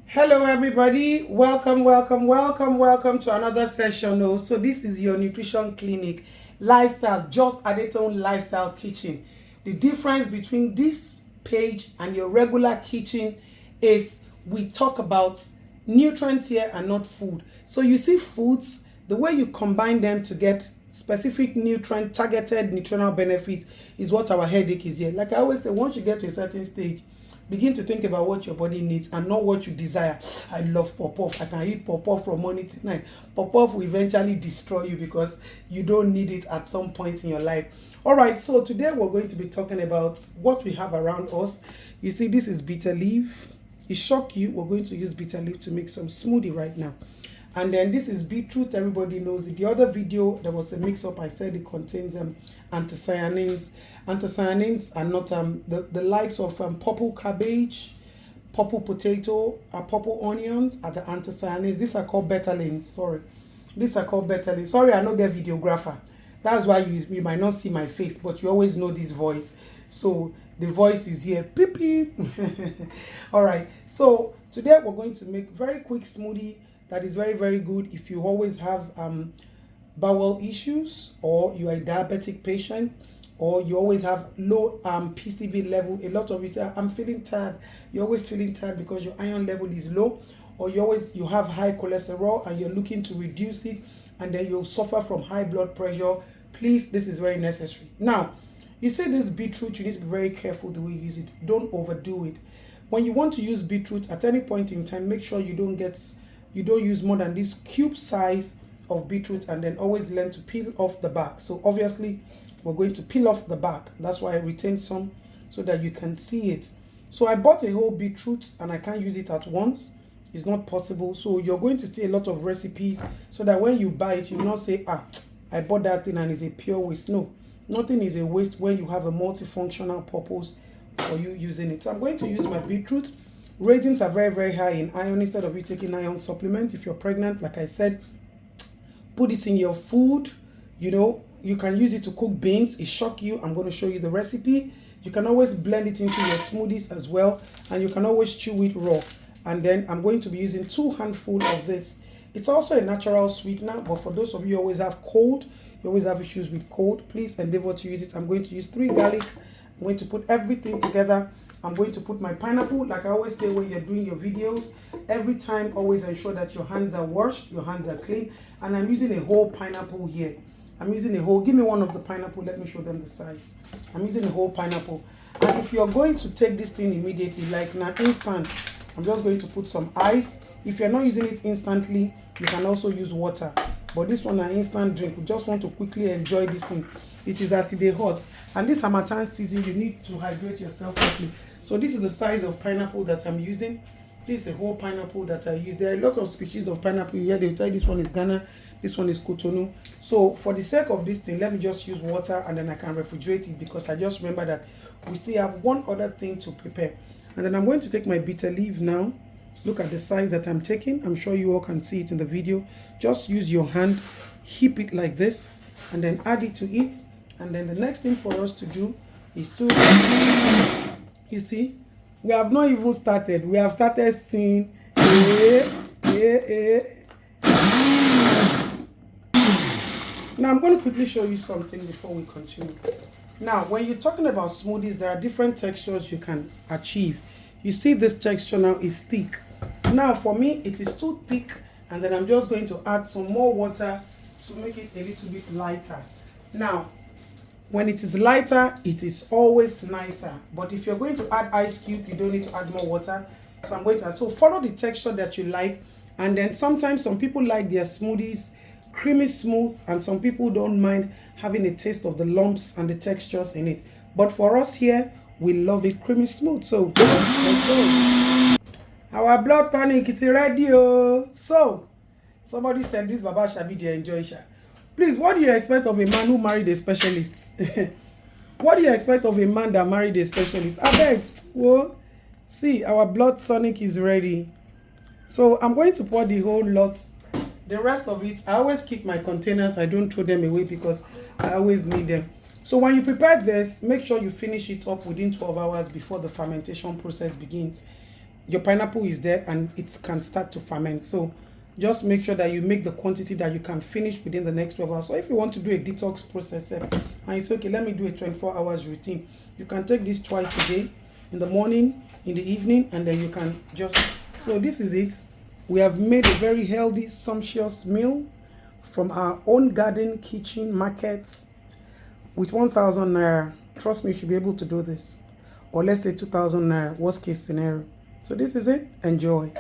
Hello everybody, welcome to another session. So this is your nutrition clinic, lifestyle, just Adetone Lifestyle Kitchen. The difference between this page and your regular kitchen is we talk about nutrients here and not food. So you see foods, the way you combine them to get specific nutrient, targeted nutritional benefits is what our headache is here. Like I always say, once you get to a certain stage, begin to think about what your body needs and not what you desire. I love pop-off. I can eat pop-off from morning to night. Pop-off will eventually destroy you because you don't need it at some point in your life. All right, so today we're going to be talking about what we have around us. You see, this is bitter leaf. It shock you. We're going to use bitter leaf to make some smoothie right now. And then this is beetroot. Everybody knows it. The other video, there was a mix-up. I said it contains anthocyanins. Anthocyanins are not the likes of purple cabbage, purple potato, purple onions are the anthocyanins. These are called betalins. Sorry, these are called betalins. Sorry, I not get videographer. That's why you might not see my face, but you always know this voice. So the voice is here. Beep beep. All right. So today we're going to make very quick smoothie that is very, very good if you always have bowel issues, or you are a diabetic patient, or you always have low PCV level. A lot of you say, I'm feeling tired. You're always feeling tired because your iron level is low, or you have high cholesterol and you're looking to reduce it, and then you'll suffer from high blood pressure. Please, this is very necessary. Now, you see this beetroot, you need to be very careful the way you use it. Don't overdo it. When you want to use beetroot at any point in time, make sure you don't use more than this cube size of beetroot, and then always learn to peel off the back. So obviously we're going to peel off the back. That's why I retained some so that you can see it. So I bought a whole beetroot and I can't use it at once. It's not possible. So you're going to see a lot of recipes so that when you buy it, you will not say, I bought that thing and it's a pure waste. No, nothing is a waste when you have a multifunctional purpose for you using it. So I'm going to use my beetroot. Raisins are very, very high in iron. Instead of you taking iron supplement, if you're pregnant, like I said, put this in your food. You can use it to cook beans. It shock you. I'm going to show you the recipe. You can always blend it into your smoothies as well, and you can always chew it raw. And then I'm going to be using 2 handfuls of this. It's also a natural sweetener, but for those of you who always have cold, you always have issues with cold, please endeavor to use it. I'm going to use 3 garlic. I'm going to put everything together. I'm going to put my pineapple. Like I always say when you're doing your videos, every time always ensure that your hands are washed, your hands are clean. And I'm using a whole pineapple here. I'm using a whole, give me one of the pineapple, let me show them the size. I'm using a whole pineapple. And if you're going to take this thing immediately, like now instant, I'm just going to put some ice. If you're not using it instantly, you can also use water. But this one, an instant drink. We just want to quickly enjoy this thing. It is as it is hot. And this Hamatan season, you need to hydrate yourself properly. So this is the size of pineapple that I'm using. This is a whole pineapple that I use. There are a lot of species of pineapple here. They tell you this one is Ghana, this one is Cotonou. So for the sake of this thing, let me just use water and then I can refrigerate it, because I just remember that we still have one other thing to prepare. And then I'm going to take my bitter leaf now. Look at the size that I'm taking. I'm sure you all can see it in the video. Just use your hand, heap it like this, and then add it to it. And then the next thing for us to do is to, you see, we have not even started. We have started singing. Now I'm going to quickly show you something before we continue. Now, when you're talking about smoothies, there are different textures you can achieve. You see this texture now is thick. Now for me, it is too thick, and then I'm just going to add some more water to make it a little bit lighter. Now, when it is lighter, it is always nicer. But if you're going to add ice cube, you don't need to add more water. So I'm going to add. So follow the texture that you like. And then sometimes some people like their smoothies creamy smooth, and some people don't mind having a taste of the lumps and the textures in it. But for us here, we love it creamy smooth. So let's go. Our blood tonic, it's ready. So somebody said this Baba Shabi they enjoy sha. Please, what do you expect of a man who married a specialist? What do you expect of a man that married a specialist? I beg. Whoa. See, our blood tonic is ready. So I'm going to pour the whole lot. The rest of it, I always keep my containers. I don't throw them away because I always need them. So when you prepare this, make sure you finish it up within 12 hours before the fermentation process begins. your pineapple is there and it can start to ferment. So just make sure that you make the quantity that you can finish within the next 12 hours. So if you want to do a detox process and you say, okay, let me do a 24 hours routine, you can take this twice a day, in the morning, in the evening, and then you can just, so this is it. We have made a very healthy, sumptuous meal from our own garden, kitchen, market with 1,000 naira. Trust me, you should be able to do this. Or let's say 2,000 naira, worst case scenario. So this is it. Enjoy.